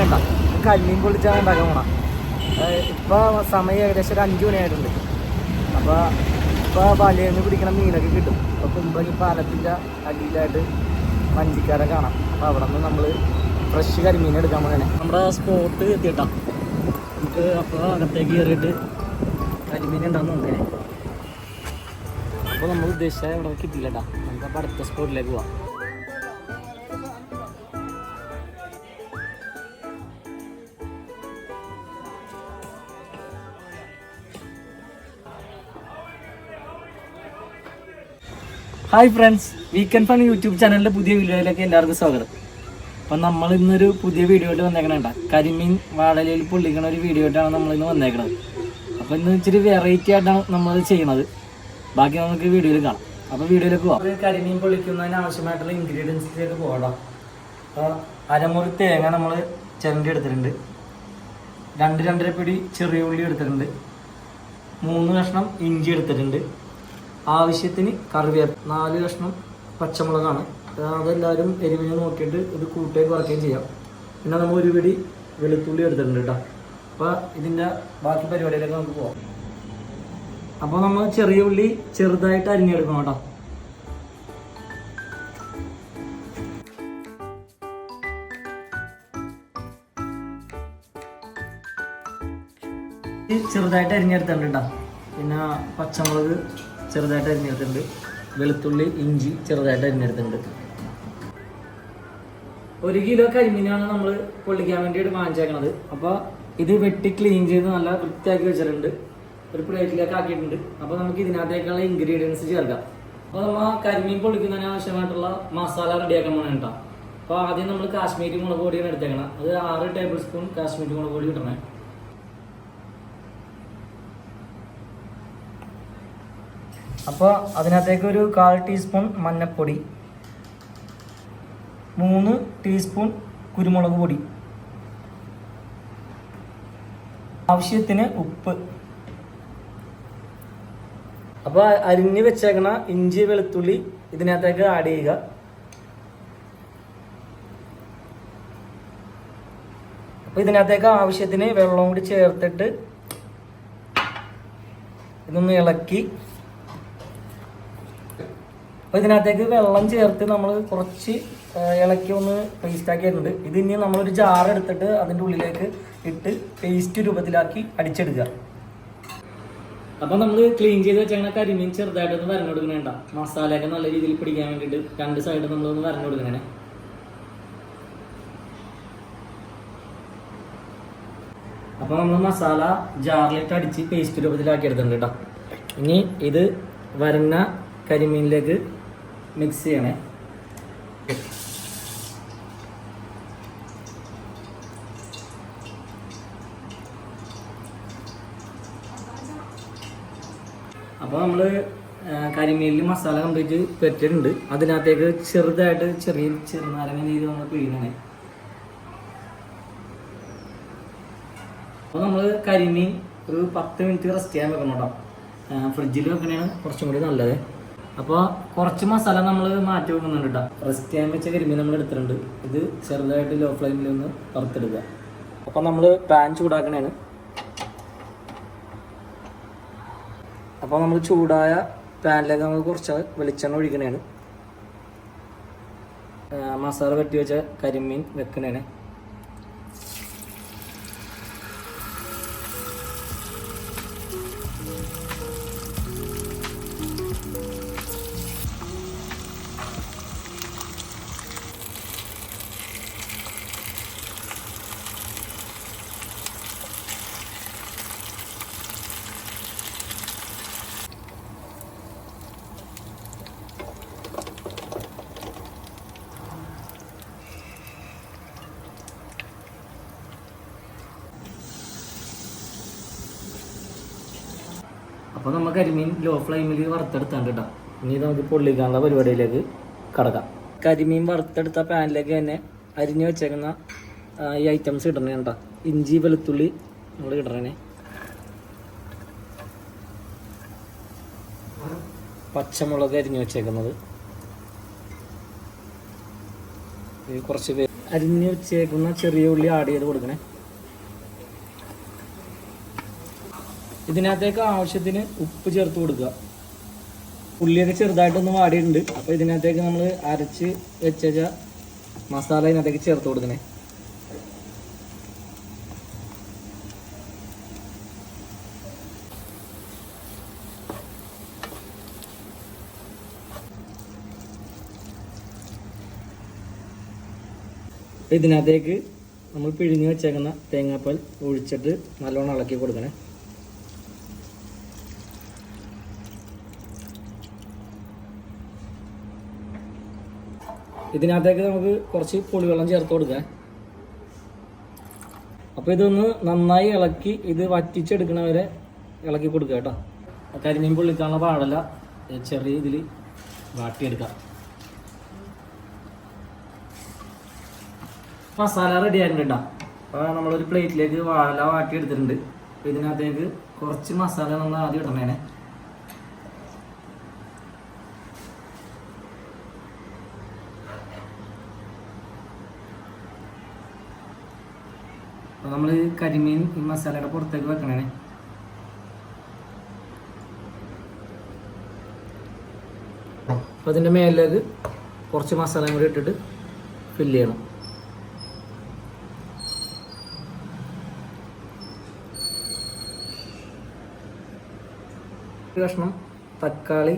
ഉണ്ടാ കരിമീൻ പൊള്ളിച്ചാണ് ഉണ്ടാക്കാൻ പോണം. ഇപ്പോൾ സമയം ഏകദേശം ഒരു 5 മണിയായിട്ടുണ്ട്. അപ്പോൾ ഇപ്പോൾ വലയെന്ന് പിടിക്കണ മീനൊക്കെ കിട്ടും. അപ്പോൾ കുമ്പളങ്ങി പാലത്തിൻ്റെ അടിയിലായിട്ട് വഞ്ചിക്കാരെ കാണാം. അപ്പോൾ അവിടെ നിന്ന് നമ്മൾ ഫ്രഷ് കരിമീൻ എടുക്കാൻ പോകണേ. നമ്മുടെ സ്പോട്ട് എത്തിയിട്ടാ. നമുക്ക് അപ്പോൾ അകത്തേക്ക് കയറിയിട്ട് കരിമീൻ ഉണ്ടാകുന്ന നോക്കണേ. അപ്പോൾ നമ്മൾ ഉദ്ദേശിച്ച ഇവിടെ കിട്ടില്ല കേട്ടോ. നമുക്കപ്പോൾ അടുത്ത സ്പോട്ടിലേക്ക് പോവാം. Hi friends, weekend fun YouTube ചാനലിൻ്റെ പുതിയ വീഡിയോയിലേക്ക് എല്ലാവർക്കും സ്വാഗതം. അപ്പം നമ്മൾ ഇന്നൊരു പുതിയ വീഡിയോ ആയിട്ട് വന്നേക്കണേണ്ട. കരിമീൻ വാഴലയിൽ പൊള്ളിക്കണ ഒരു വീഡിയോ ആയിട്ടാണ് നമ്മളിന്ന് വന്നേക്കണത്. അപ്പോൾ ഇന്ന് ഇച്ചിരി വെറൈറ്റി ആയിട്ടാണ് നമ്മൾ ചെയ്യുന്നത്. ബാക്കി നമുക്ക് വീഡിയോയിൽ കാണാം. അപ്പോൾ വീഡിയോയിലേക്ക് പോകാം. കരിമീൻ പൊള്ളിക്കുന്നതിന് ആവശ്യമായിട്ടുള്ള ഇൻഗ്രീഡിയൻസിലേക്ക് പോകാം. അപ്പോൾ അരമുറി തേങ്ങ നമ്മൾ ചിരണ്ടി എടുത്തിട്ടുണ്ട്. 2-2.5 പിടി ചെറിയ ഉള്ളി എടുത്തിട്ടുണ്ട്. 3 കഷ്ണം ഇഞ്ചി എടുത്തിട്ടുണ്ട്. ആവശ്യത്തിന് കറിവേപ്പില, 4 കഷ്ണം പച്ചമുളകാണ്. അതെല്ലാവരും എരിവിന് നോക്കിയിട്ട് ഇത് കൂട്ടുകയും കുറയ്ക്കുകയും ചെയ്യാം. പിന്നെ നമ്മൾ 1 പിടി വെളുത്തുള്ളി എടുത്തിട്ടുണ്ട് കേട്ടോ. അപ്പോൾ ഇതിൻ്റെ ബാക്കി പരിപാടിയിലേക്ക് നമുക്ക് പോകാം. അപ്പോൾ നമ്മൾ ചെറിയ ഉള്ളി ചെറുതായിട്ട് അരിഞ്ഞെടുക്കണം കേട്ടോ. ചെറുതായിട്ട് അരിഞ്ഞെടുത്തിട്ടുണ്ട് കേട്ടോ. പിന്നെ പച്ചമുളക് ചെറുതായിട്ട് അരിഞ്ഞെടുത്തിട്ടുണ്ട്. വെളുത്തുള്ളി, ഇഞ്ചി ചെറുതായിട്ട് അരിഞ്ഞെടുത്തിട്ടുണ്ട്. 1 കിലോ കരിമീനാണ് നമ്മൾ പൊള്ളിക്കാൻ വേണ്ടിയിട്ട് വാങ്ങിച്ചേക്കണത്. അപ്പോൾ ഇത് വെട്ടി ക്ലീൻ ചെയ്ത് നല്ല വൃത്തിയാക്കി വെച്ചിട്ടുണ്ട്. ഒരു പ്ലേറ്റിലേക്ക് ആക്കിയിട്ടുണ്ട്. അപ്പോൾ നമുക്ക് ഇതിനകത്തേക്കുള്ള ഇൻഗ്രീഡിയൻസ് ചേർക്കാം. അപ്പോൾ നമ്മൾ കരിമീൻ പൊള്ളിക്കുന്നതിന് ആവശ്യമായിട്ടുള്ള മസാല റെഡിയാക്കാൻ പോകണം കേട്ടോ. അപ്പോൾ ആദ്യം നമ്മൾ കാശ്മീരി മുളക് പൊടിയാണ് എടുത്തേക്കണം. അത് 6 ടേബിൾ സ്പൂൺ കാശ്മീരി മുളക് പൊടി കിട്ടണേ. അപ്പോൾ അതിനകത്തേക്ക് ഒരു 1/4 ടീസ്പൂൺ മഞ്ഞൾപ്പൊടി, 3 ടീസ്പൂൺ കുരുമുളക് പൊടി, ആവശ്യത്തിന് ഉപ്പ്. അപ്പോൾ അരിഞ്ഞ് വെച്ചേക്കണ ഇഞ്ചി വെളുത്തുള്ളി ഇതിനകത്തേക്ക് ആഡ് ചെയ്യുക. അപ്പോൾ ഇതിനകത്തേക്ക് ആവശ്യത്തിന് വെള്ളം കൂടി ചേർത്തിട്ട് ഇതൊന്ന് ഇളക്കി. അപ്പോൾ ഇതിനകത്തേക്ക് വെള്ളം ചേർത്ത് നമ്മൾ കുറച്ച് ഇളക്കി ഒന്ന് പേസ്റ്റ് ആക്കിയിട്ടുണ്ട്. ഇത് ഇനി നമ്മളൊരു ജാർ എടുത്തിട്ട് അതിൻ്റെ ഉള്ളിലേക്ക് ഇട്ട് പേസ്റ്റ് രൂപത്തിലാക്കി അടിച്ചെടുക്കുക. അപ്പം നമ്മൾ ക്ലീൻ ചെയ്ത് വെച്ചാൽ കരിമീൻ ചെറുതായിട്ടൊന്ന് വരഞ്ഞു കൊടുക്കണേണ്ട. മസാലയൊക്കെ നല്ല രീതിയിൽ പിടിക്കാൻ വേണ്ടിയിട്ട് 2 സൈഡ് നമ്മളൊന്ന് വരഞ്ഞു കൊടുക്കണേ. അപ്പോൾ നമ്മൾ മസാല ജാറിലിട്ട് അടിച്ച് പേസ്റ്റ് രൂപത്തിലാക്കി എടുത്തിട്ടുണ്ട് കേട്ടോ. ഇനി ഇത് വരഞ്ഞ കരിമീനിലേക്ക് മിക്സ് ചെയ്യണേ. അപ്പോൾ നമ്മൾ കരിമീനിൽ മസാല കംപ്ലീറ്റ് പെറ്റിട്ടുണ്ട്. അതിനകത്തേക്ക് ചെറുതായിട്ട് ചെറുനാരങ്ങ നീര് നമ്മൾ പിഴിയണേ. അപ്പോൾ നമ്മൾ കരിമീൻ ഒരു 10 മിനിറ്റ് റെസ്റ്റ് ചെയ്യാൻ വെക്കണം കേട്ടോ. ഫ്രിഡ്ജിൽ വെക്കണതാണ് കുറച്ചും കൂടി നല്ലത്. അപ്പോൾ കുറച്ച് മസാല നമ്മൾ മാറ്റി വെക്കുന്നുണ്ട് കേട്ടോ. റെസ്റ്റ് ചെയ്യാൻ വെച്ച കരിമീൻ നമ്മൾ എടുത്തിട്ടുണ്ട്. ഇത് ചെറുതായിട്ട് ലോ ഫ്ലെയിമിൽ ഒന്ന് വറുത്തെടുക്കുക. അപ്പോൾ നമ്മൾ പാൻ ചൂടാക്കണേണ്. അപ്പോൾ നമ്മൾ ചൂടായ പാനിലേക്ക് നമ്മൾ കുറച്ച് വെളിച്ചെണ്ണ ഒഴിക്കണേണ്. മസാല വെട്ടി വെച്ച കരിമീൻ വെക്കണേണ്. അപ്പോൾ നമ്മൾ കരിമീൻ ലോ ഫ്ലെയിമിൽ വറുത്തെടുത്താണ്ട് കേട്ടോ. ഇനി നമുക്ക് പൊള്ളിക്കാനുള്ള പരിപാടിയിലേക്ക് കടക്കാം. കരിമീൻ വറുത്തെടുത്ത പാനിലേക്ക് തന്നെ അരിഞ്ഞ് വെച്ചേക്കുന്ന ഈ ഐറ്റംസ് ഇടണേ കേട്ടോ. ഇഞ്ചി വെളുത്തുള്ളി നമ്മൾ ഇടണേ. പച്ചമുളക് അരിഞ്ഞ് വെച്ചേക്കുന്നത്, കുറച്ച് അരിഞ്ഞ് വെച്ചേക്കുന്ന ചെറിയ ഉള്ളി ആഡ് ചെയ്ത് കൊടുക്കണേ. ഇതിനകത്തേക്ക് ആവശ്യത്തിന് ഉപ്പ് ചേർത്ത് കൊടുക്കുക. ഉള്ളിയൊക്കെ ചെറുതായിട്ടൊന്ന് വാടിയിട്ടുണ്ട്. അപ്പോൾ ഇതിനകത്തേക്ക് നമ്മൾ അരച്ച് വെച്ച മസാല ഇതിനകത്തേക്ക് ചേർത്ത് കൊടുക്കണേ. ഇതിനകത്തേക്ക് നമ്മൾ പിഴിഞ്ഞ് വെച്ചേക്കുന്ന തേങ്ങാപ്പാൽ ഒഴിച്ചിട്ട് നല്ലോണം ഇളക്കി കൊടുക്കണേ. ഇതിനകത്തേക്ക് നമുക്ക് കുറച്ച് പുളിവെള്ളം ചേർത്ത് കൊടുക്കാം. അപ്പോൾ ഇതൊന്ന് നന്നായി ഇളക്കി ഇത് വറ്റിച്ചെടുക്കണവരെ ഇളക്കി കൊടുക്കുക കേട്ടോ. കരിമീൻ പൊള്ളിക്കാനുള്ള പാടല്ല, ചെറിയ ഇതിൽ വാട്ടിയെടുക്കാം. മസാല റെഡി ആയിട്ടുണ്ടാ. അപ്പോൾ നമ്മളൊരു പ്ലേറ്റിലേക്ക് വാഴല വാട്ടിയെടുത്തിട്ടുണ്ട്. അപ്പോൾ ഇതിനകത്തേക്ക് കുറച്ച് മസാല നമ്മൾ ആദ്യം ഇടണേനെ. അപ്പോൾ നമ്മൾ കരിമീൻ ഈ മസാലയുടെ പുറത്തേക്ക് വെക്കണേ. അപ്പോൾ അതിൻ്റെ മേലിലേക്ക് കുറച്ച് മസാലയും കൂടി ഇട്ടിട്ട് ഫില്ല് ചെയ്യണം. ഒരു കഷ്ണം തക്കാളി,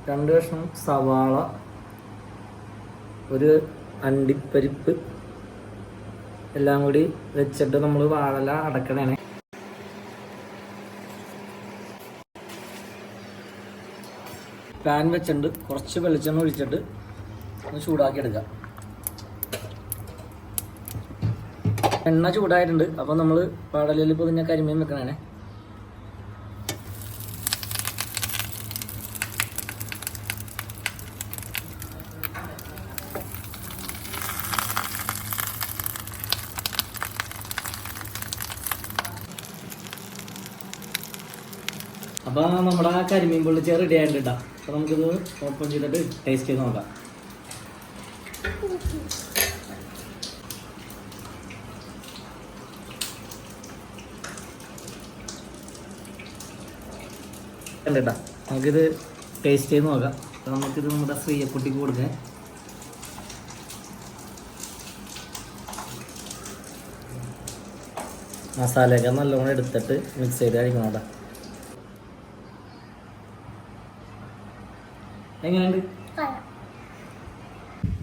2 കഷ്ണം സവാള, ഒരു അണ്ടിപ്പരിപ്പ് എല്ലാം കൂടി വെച്ചിട്ട് നമ്മൾ വാഴല അടക്കണേ. പാൻ വെച്ചിട്ടുണ്ട്, കുറച്ച് വെളിച്ചെണ്ണ ഒഴിച്ചിട്ട് ഒന്ന് ചൂടാക്കി എടുക്കുക. എണ്ണ ചൂടായിട്ടുണ്ട്. അപ്പോൾ നമ്മൾ വാഴലയിൽ പൊതിഞ്ഞ കരിമീൻ വെക്കണേ. അപ്പോൾ നമ്മുടെ കരിമീൻ പൊള്ളിച്ച് റെഡി ആയിട്ടുണ്ട്. അപ്പോൾ നമുക്കിത് ഓപ്പൺ ചെയ്തിട്ട് ടേസ്റ്റ് ചെയ്ത് നോക്കാം. കണ്ടേട്ടാ, നമുക്കിത് ടേസ്റ്റ് ചെയ്ത് നോക്കാം. അപ്പോൾ നമുക്കിത് നമ്മുടെ ശ്രീയക്കുട്ടിക്ക് കൊടുക്കാം. മസാലയൊക്കെ നല്ലോണം എടുത്തിട്ട് മിക്സ് ചെയ്ത് കഴിക്കണം കേട്ടോ. എങ്ങനെയുണ്ട്?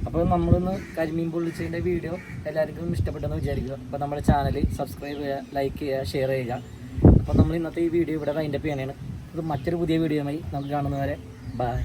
അപ്പോൾ നമ്മളിന്ന് കരിമീൻ പൊള്ളിച്ചതിൻ്റെ വീഡിയോ എല്ലാവർക്കും ഇഷ്ടപ്പെട്ടെന്ന് വിചാരിക്കുക. അപ്പോൾ നമ്മുടെ ചാനൽ സബ്സ്ക്രൈബ് ചെയ്യുക, ലൈക്ക് ചെയ്യുക, ഷെയർ ചെയ്യുക. അപ്പോൾ നമ്മൾ ഇന്നത്തെ ഈ വീഡിയോ ഇവിടെ വൈൻഡപ്പ് ചെയ്യാനാണ്. ഇത് മറ്റൊരു പുതിയ വീഡിയോയുമായി നമുക്ക് കാണുന്നവരെ ബൈ.